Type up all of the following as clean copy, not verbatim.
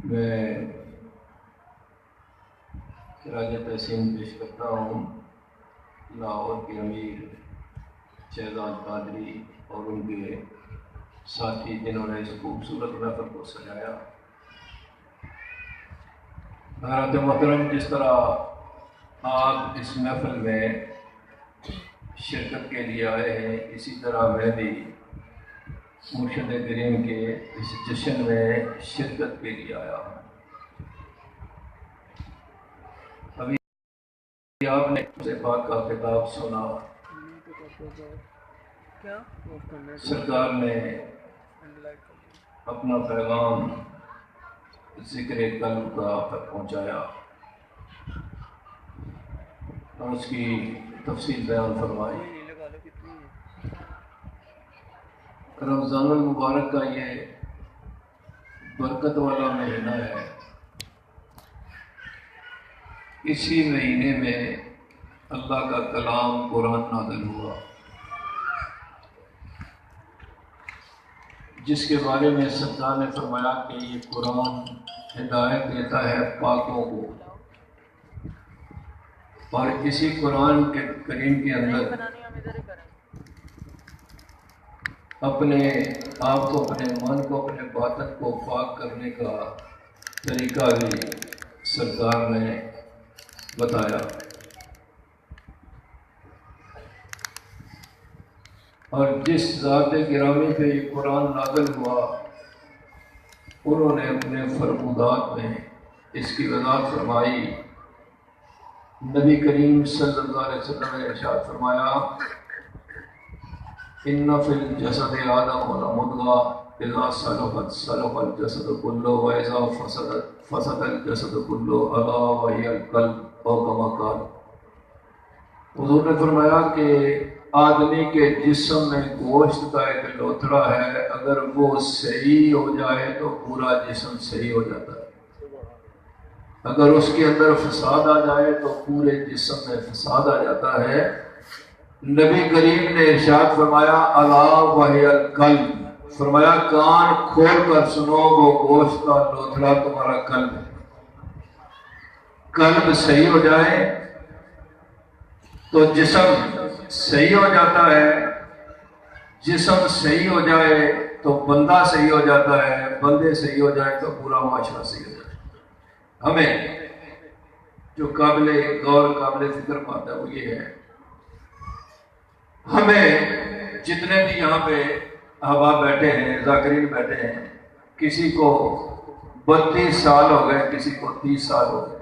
میں خراج تحسین پیش کرتا ہوں لاہور کے امیر شہزاد قادری اور ان کے ساتھی جنہوں نے اس خوبصورت محفل کو سجایا۔ حضرات محترم، جس طرح آپ اس محفل میں شرکت کے لیے آئے ہیں، اسی طرح میں بھی مرشد کریم کے اس جشن میں شرکت کے لیے آیا ہوں۔ ابھی آپ نے سے پاک کا خطاب سنا، سرکار نے اپنا پیغام ذکر قلب کا تک پہنچایا اور اس کی تفصیل بیان فرمائی۔ رمضان المبارک کا یہ برکت والا مہینہ ہے۔ اسی مہینے میں اللہ کا کلام قرآن نازل ہوا، جس کے بارے میں سرکار نے فرمایا کہ یہ قرآن ہدایت دیتا ہے پاکوں کو، اور اسی قرآن کے کریم کے اندر اپنے آپ کو، اپنے من کو، اپنے باطن کو پاک کرنے کا طریقہ بھی سرکار نے بتایا۔ اور جس ذات گرامی پہ یہ قرآن نازل ہوا، انہوں نے اپنے فرمودات میں اس کی وضاحت فرمائی۔ نبی کریم صلی اللہ علیہ وسلم نے ارشاد فرمایا، ان فی الجسد آدم لمضغہ اذا صلحت صلح الجسد کلہ واذا فسدت فسد الجسد کلہ الا وہی القلب او کما قال۔ حضور نے فرمایا کہ آدمی کے جسم میں گوشت کا ایک لوتھڑا ہے، اگر وہ صحیح ہو جائے تو پورا جسم صحیح ہو جاتا ہے، اگر اس کے اندر فساد آ جائے تو پورے جسم میں فساد آ جاتا ہے۔ نبی کریم نے ارشاد فرمایا، الا وہی القلب، فرمایا کان کھول کر سنو، وہ گوشت کا لوتھڑا تمہارا قلب ہے۔ قلب صحیح ہو جائے تو جسم صحیح ہو جاتا ہے، جسم صحیح ہو جائے تو بندہ صحیح ہو جاتا ہے، بندے صحیح ہو جائے تو پورا معاشرہ صحیح ہو جاتا ہے۔ ہمیں جو قابل غور قابل فکر بات ہے وہ یہ ہے، ہمیں جتنے بھی یہاں پہ احباب بیٹھے ہیں، ذاکرین بیٹھے ہیں، کسی کو 32 سال ہو گئے، کسی کو 30 سال ہو گئے،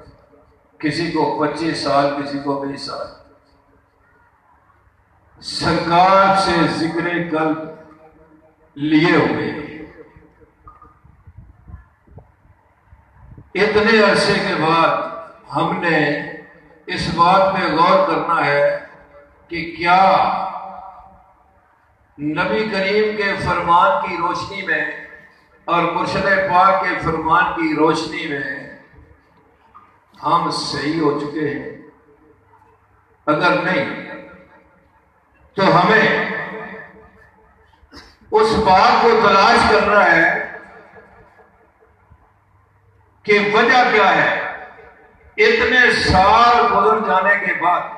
کسی کو 25 سال، کسی کو 20 سال، سرکار سے ذکر قلب لیے ہوئے اتنے عرصے کے بعد ہم نے اس بات پہ غور کرنا ہے کہ کیا نبی کریم کے فرمان کی روشنی میں اور مرشد پاک کے فرمان کی روشنی میں ہم صحیح ہو چکے ہیں؟ اگر نہیں تو ہمیں اس بات کو تلاش کرنا ہے کہ وجہ کیا ہے۔ اتنے سال گزر جانے کے بعد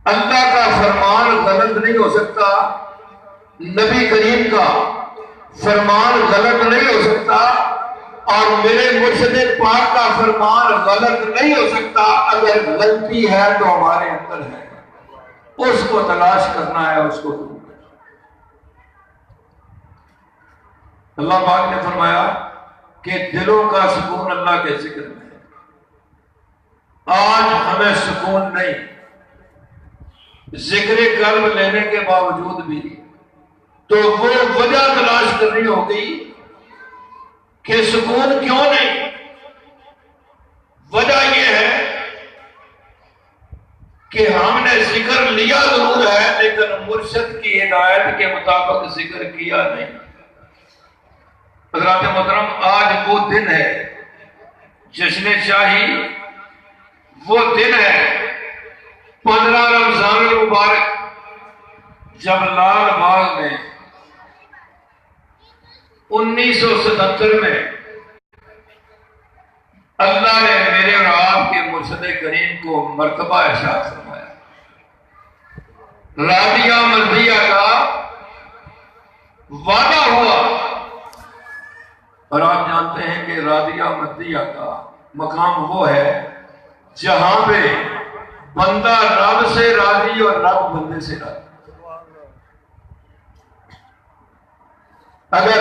اللہ کا فرمان غلط نہیں ہو سکتا، نبی کریم کا فرمان غلط نہیں ہو سکتا، اور میرے مرشد پاک کا فرمان غلط نہیں ہو سکتا۔ اگر غلطی ہے تو ہمارے اندر ہے، اس کو تلاش کرنا ہے، اس کو دور کرنا۔ اللہ پاک نے فرمایا کہ دلوں کا سکون اللہ کے ذکر میں ہے۔ آج ہمیں سکون نہیں، ذکر قلب لینے کے باوجود بھی، تو وہ وجہ تلاش کرنی ہوگی کہ سکون کیوں نہیں۔ وجہ یہ ہے کہ ہم نے ذکر لیا ضرور ہے، لیکن مرشد کی ہدایت کے مطابق ذکر کیا نہیں۔ حضرات محترم، آج وہ دن ہے جشن شاہی، وہ دن ہے 15 رمضان المبارک، جب لال باغ میں 1977 میں اللہ نے میرے اور آپ کے مرشد کریم کو مرتبہ ارشاد فرمایا، راضیہ مرضیہ کا وعدہ ہوا، اور آپ جانتے ہیں کہ راضیہ مرضیہ کا مقام وہ ہے جہاں پہ بندہ رب سے راضی اور رب بندے سے راضی۔ اگر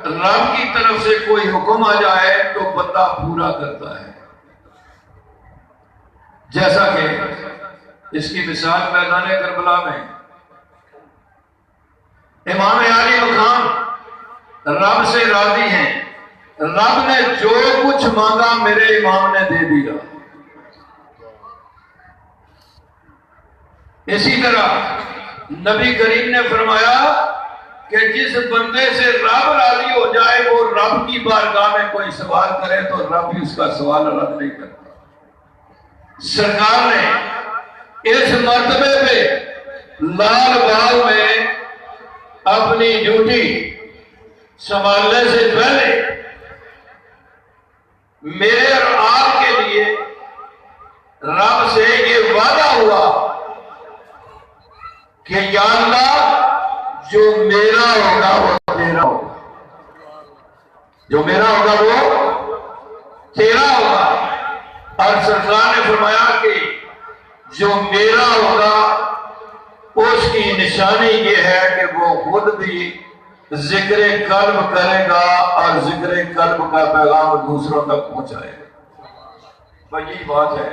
رب کی طرف سے کوئی حکم آ جائے تو بندہ پورا کرتا ہے، جیسا کہ اس کی مثال میدان کربلا میں امام علی مقام رب سے راضی ہیں، رب نے جو کچھ مانگا میرے امام نے دے دیا۔ اسی طرح نبی کریم نے فرمایا کہ جس بندے سے رب راضی ہو جائے وہ رب کی بارگاہ میں کوئی سوال کرے تو رب بھی اس کا سوال رد نہیں کرتا۔ سرکار نے اس مرتبے پہ لال باغ میں اپنی ڈیوٹی سنبھالنے سے پہلے میرے اور آپ کے لیے رب سے یہ وعدہ ہوا کہ یا اللہ جو میرا ہوگا وہ تیرا ہوگا، جو میرا ہوگا وہ تیرا ہوگا۔ اور سرکار نے فرمایا کہ جو میرا ہوگا اس کی نشانی یہ ہے کہ وہ خود بھی ذکر قلب کرے گا اور ذکر قلب کا پیغام دوسروں تک پہنچائے گا۔ یہی بات ہے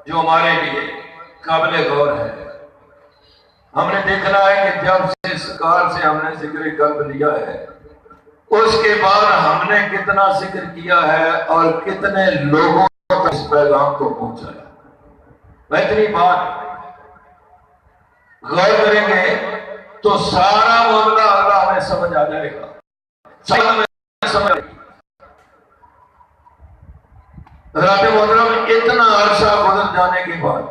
جو ہمارے لیے قابل غور ہے۔ ہم نے دیکھنا ہے کہ جب سے سرکار سے ہم نے ذکر قلب لیا ہے اس کے بعد ہم نے کتنا ذکر کیا ہے اور کتنے لوگوں تک اس پیغام کو پہنچایا۔ بہتری بات غور کریں گے تو سارا معاملہ اللہ ہمیں سمجھ آ جائے گا، سمجھ رات محترم اتنا عرصہ گزر جانے کے بعد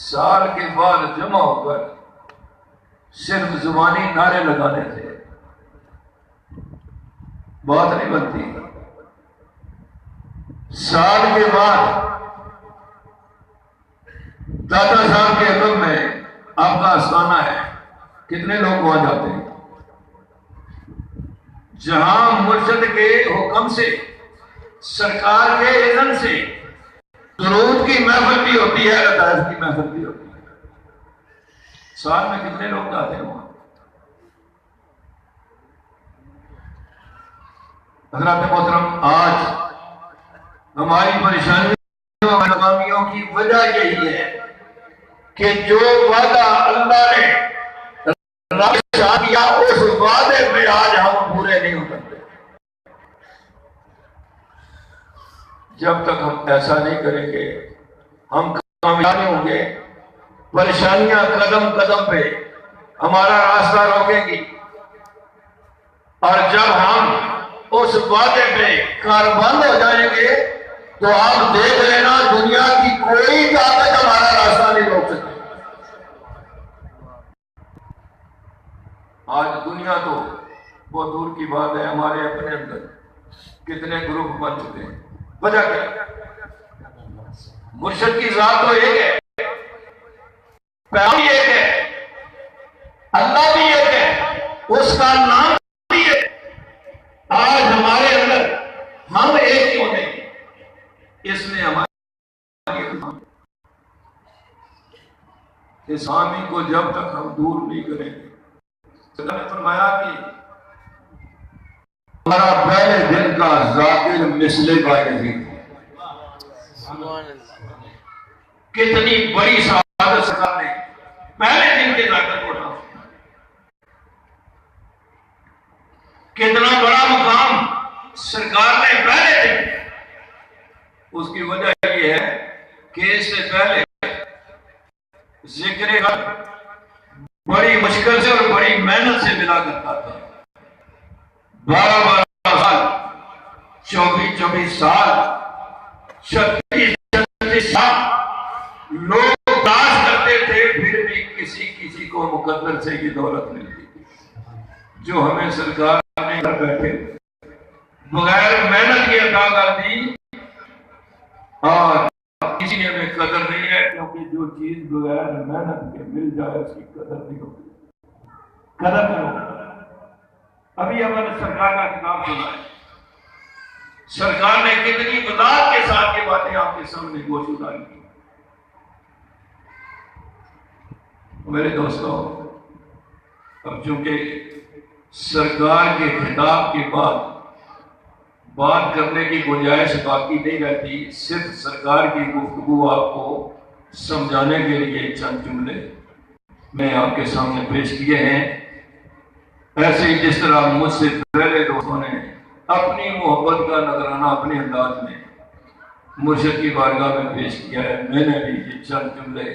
سال کے بعد جمع ہو کر صرف زبانی نعرے لگانے تھے، بات نہیں بنتی۔ سال کے بعد دادا صاحب کے حکم میں آپ کا آستانہ ہے، کتنے لوگ وہاں جاتے ہیں؟ جہاں مرشد کے حکم سے، سرکار کے اذن سے درود کی محفل بھی ہوتی ہے، لطائف کی محفل بھی ہوتی ہے۔ سال میں کتنے لوگ جاتے ہیں وہاں؟ حضرات محترم، آج ہماری پریشانیوں اور ناکامیوں کی وجہ یہی ہے کہ جو وعدہ اللہ نے رب سے کیا اس وعدے پہ آج ہم پورے نہیں ہو سکتے۔ جب تک ہم ایسا نہیں کریں گے ہم کامیاب نہیں ہوں گے۔ پریشانیاں قدم قدم پہ ہمارا راستہ روکیں گی، اور جب ہم اس وعدے پہ کاربند ہو جائیں گے تو آپ دیکھ لینا دنیا کی کوئی طاقت ہمارا راستہ نہیں روک سکتی۔ آج دنیا تو بہت دور کی بات ہے، ہمارے اپنے اندر کتنے گروپ بن چکے ہیں۔ وجہ کیا؟ مرشد کی ذات تو ایک ہے، پیغام بھی ایک ہے، اللہ بھی ایک ہے، اس کا نام بھی ایک ہے۔ آج ہمارے اندر ہم ایک کیوں نہیں؟ اس نے ہمارے اس حامی کو جب تک ہم دور نہیں کریں گے، اللہ نے فرمایا کہ ہمارا پہلے دن کا ذاکر مثل بایزید، کتنی بڑی سعادت سرکار نے پہلے دن کے ذاکر کو اٹھا، کتنا بڑا مقام سرکار نے پہلے دن۔ اس کی وجہ یہ ہے کہ اس سے پہلے ذکر بڑی مشکل سے اور بڑی محنت سے ملا کرتا تھا۔ 12 سال، 24 سال، 36 سال لوگ تلاش کرتے تھے، پھر بھی کسی کو مقدر سے یہ دولت ملتی تھی جو ہمیں سرکار نے گھر بیٹھے بغیر محنت کی عطا کر دی۔ اور کسی میں قدر نہیں ہے، کیونکہ جو چیز بغیر محنت کے مل جائے اس کی قدر نہیں ہوتی، قدر نہیں ہوتی۔ ابھی ہم نے سرکار کا کتاب سنا ہے، سرکار نے کتنی وضاحت کے ساتھ یہ باتیں آپ کے سامنے گوش ڈالی کی۔ میرے دوستوں، اب چونکہ سرکار کے خطاب کے بعد بات کرنے کی گنجائش باقی نہیں رہتی، صرف سرکار کی گفتگو آپ کو سمجھانے کے لیے چند جملے میں آپ کے سامنے پیش کیے ہیں۔ ایسے ہی جس طرح مجھ سے پہلے دوستوں نے اپنی محبت کا نذرانہ اپنے انداز میں مرشد کی بارگاہ میں پیش کیا ہے، میں نے بھی یہ چند جملے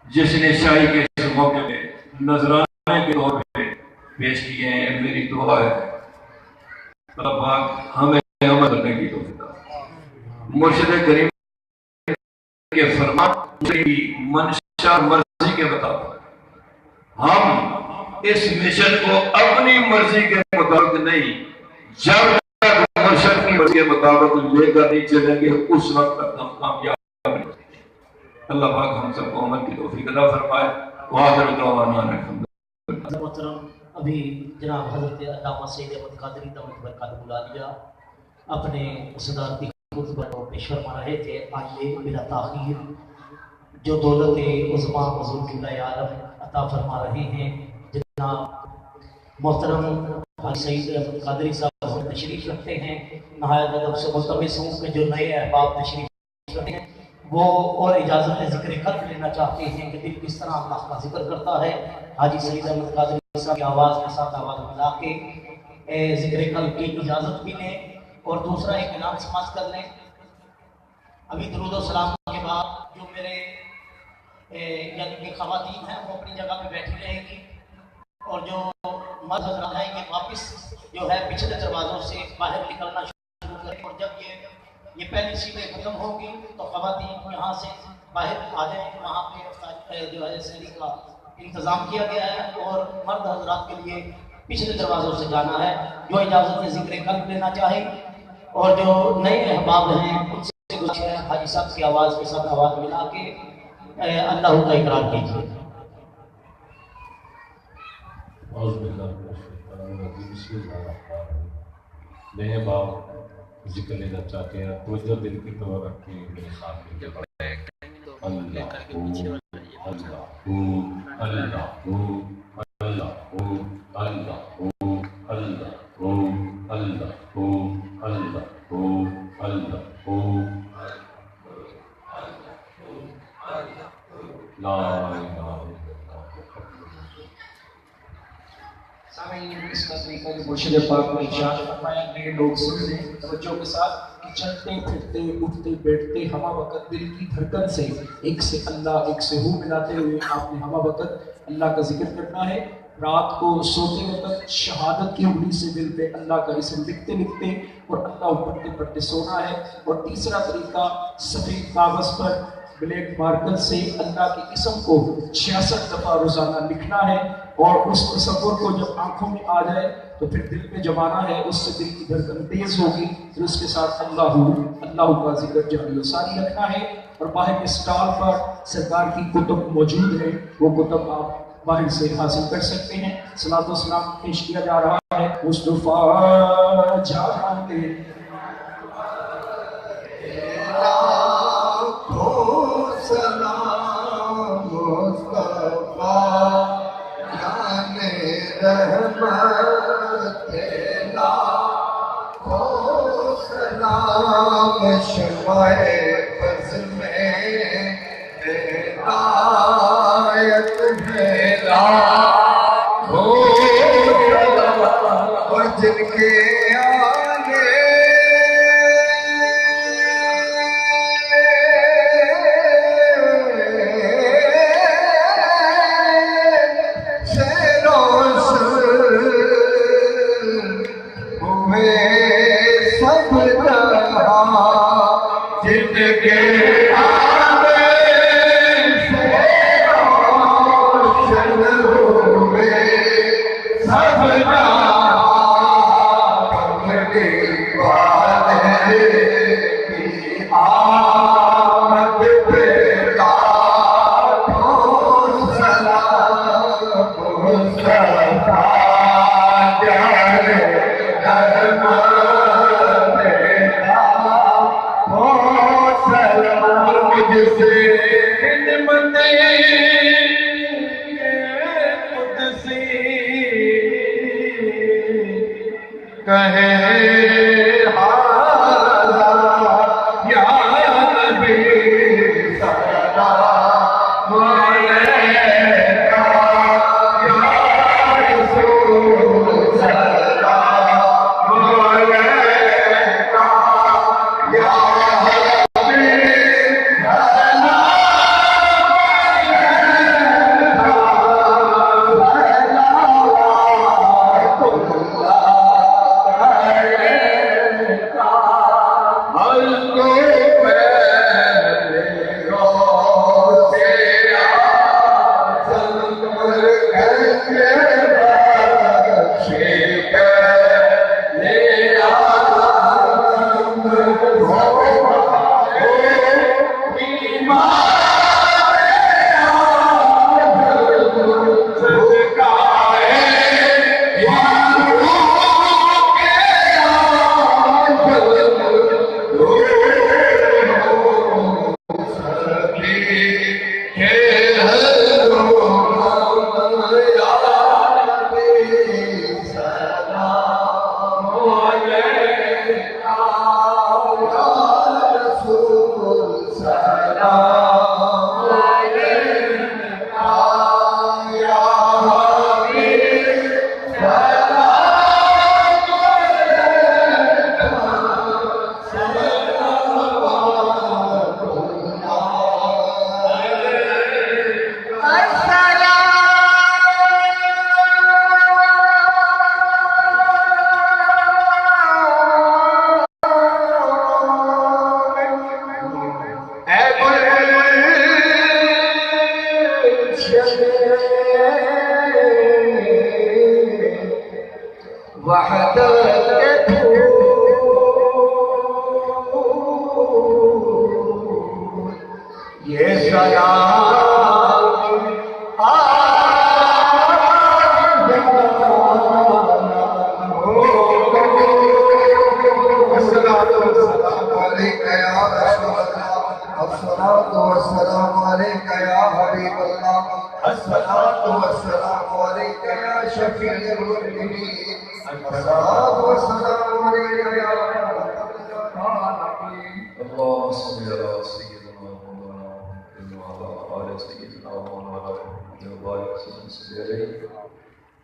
جس نے شاہی کے اس موقع میں نذرانے کے طور پہ پیش کیے ہیں۔ میری دعا ہے اللہ پاک ہمیں عمل کرنے کی توفیق عطا۔ مرشد کریم کے فرمان کی منشا مرضی کے مطابق ہم اس مشن کو اپنی مرضی کے مطابق نہیں، جب تک مرشد کی مرضی کے مطابق لے کر نہیں چلیں گے اس وقت تک ہم کامیاب نہیں ہوتے۔ اللہ پاک ہم سب کو عمل کی توفیق عطا فرمائے۔ وآخر دعوانا الحمدللہ۔ محترم ابھی جناب حضرت علامہ سید احمد قادری دامت برکاتہ العالیہ اپنے صدارتی خطبہ کو پیش فرما رہے تھے۔ آئیے بلا تاخیر جو دولت عظمیٰ حضور قبلہ عالم عطا فرما رہے ہیں، جناب محترم حاجی سید احمد قادری صاحب تشریف رکھتے ہیں۔ نہایت ادب سے ملتمس ہوں کہ جو نئے احباب تشریف رکھتے ہیں وہ اور اجازت ذکر قلب لینا چاہتے ہیں کہ دل کس طرح اللہ کا ذکر کرتا ہے۔ حاجی سید احمد قادری صاحب کی آواز کے ساتھ آواز ملا کے ذکر قلب کی اجازت بھی لیں، اور دوسرا ایک اعلان سماعت کر لیں۔ ابھی درود و سلام کے بعد جو میرے یعنی کہ خواتین ہیں وہ اپنی جگہ پہ بیٹھی رہیں گی، اور جو مرد حضرات ہیں یہ واپس جو ہے پچھلے دروازوں سے باہر نکلنا شروع کریں، اور جب یہ پہلی سیٹیں ختم ہوگی تو خواتین یہاں سے باہر آ جائیں۔ وہاں پہ جو ہے سیری کا انتظام کیا گیا ہے، اور مرد حضرات کے لیے پچھلے دروازوں سے جانا ہے۔ جو اجازت ذکر قلب لینا چاہیں اور جو نئے احباب ہیں ان سے گزارش ہے حاجی صاحب کی آواز کے ساتھ آواز ملا کے اللہ کا اقرار کیجیے۔ بسم اللہ الرحمن الرحیم۔ نئے باپ ذکر لینا چاہتے ہیں، توجہ دل کی طرف رکھ کے میرے ساتھ مل کے پڑھیں۔ اللہ اللہ اللہ اللہ اللہ اللہ اللہ لا الہ سامعین، اس قصے کا مرشد پاک نے ارشاد فرمایا، نئے لوگ سن لیں توجہ کے ساتھ کہ چلتے پھرتے اٹھتے بیٹھتے ہمہ وقت دل کی دھڑکن سے ایک سے اللہ ایک سے ہو ملاتے ہوئے آپ نے ہمہ وقت اللہ کا ذکر کرنا ہے۔ رات کو سوتے وقت شہادت کی انگلی سے دل پہ اللہ کا اسم لکھتے لکھتے اور اللہ پڑھتے پڑھتے سونا ہے۔ اور تیسرا طریقہ سفید کاغذ پر بلیک مارکر سے اللہ کے اسم کو 66 دفعہ روزانہ لکھنا ہے، اور اس تصور کو جب آنکھوں میں آ جائے تو پھر دل پہ جمانا ہے، اس سے دل کی دھڑکن تیز ہوگی، پھر اس کے ساتھ اللہ کا ذکر جاری و ساری رکھنا ہے۔ اور باہر کے سٹال پر سرکار کی کتب موجود ہے، وہ کتب آپ باہر سے حاصل کر سکتے ہیں۔ صلاۃ و سلام پیش کیا جا رہا ہے مصطفیٰ جہاں کے سلام مصطفیٰ جان رحمت لاکھوں سلام شمع بز میں ہدایت ہے لاکھوں سلام، اور جن کے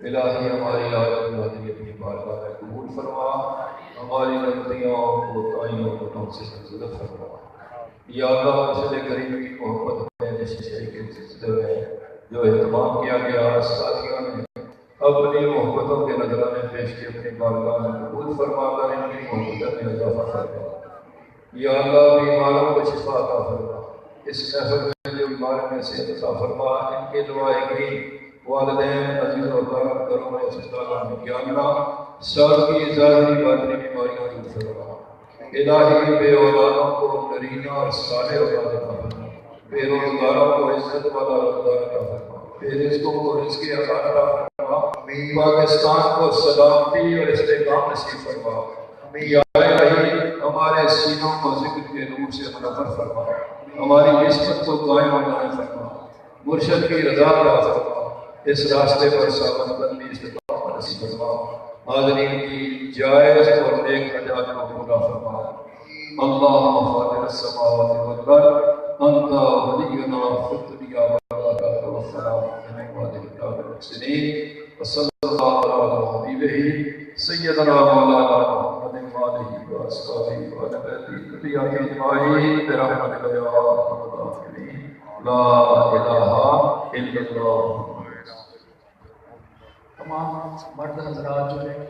الہی ہماری آج کی اپنی بارگاہ میں قبول فرما، ہماری غلطیوں کوتاہیوں کو ہم سے معذرت فرما۔ یا اللہ رسول کریم کی محبت میں جس طریقے کے سلسلے میں جو اہتمام کیا گیا، ساتھیوں نے اپنی محبتوں کے نذرانے پیش کی اپنی بارگاہ میں قبول فرما کر ان کی محبت میں اضافہ فرما۔ یا اللہ بیماروں کو شفا عطا فرما، اس محفل میں جو بیمار میں سے عطا فرما، ان کے دعائیں کی والدین عزیز و کرم کرو میں استعمال میں کیا اللہ سب کی ظاہری باطنی بیماریاں دور فرما۔ الہی بے اولادوں کو نرینہ اور صالح اولاد عطا فرما، بے روزگاروں کو عزت والا روزگار عطا فرما، بے رزقوں کو رزق عطا فرما، پاکستان کو سلامتی اور استحکام نصیب فرما۔ یا الہی ہمارے سینوں کو ذکر کے نور سے منور فرما، ہماری نسبت کو قائم و دائم فرما، مرشد کی رضا عطا فرما، اس راستے پر ثابت قدمی استقامت نصیب فرما، حاضرین کی جائز اور نیک حاجات کو پورا فرما۔ اللہم فاطر السماوات والارض انت ولینا فی الدنیا والآخرۃ توفنا من عبادک الراشدین المحسنین، وصلی اللہ علی حبیبہ سیدنا مولانا محمد وآلہ وصحبہ وسلم اجمعین برحمتک یا ارحم الراحمین۔ لا الہ الا اللہ۔ تمام مرد حضرات جو ہیں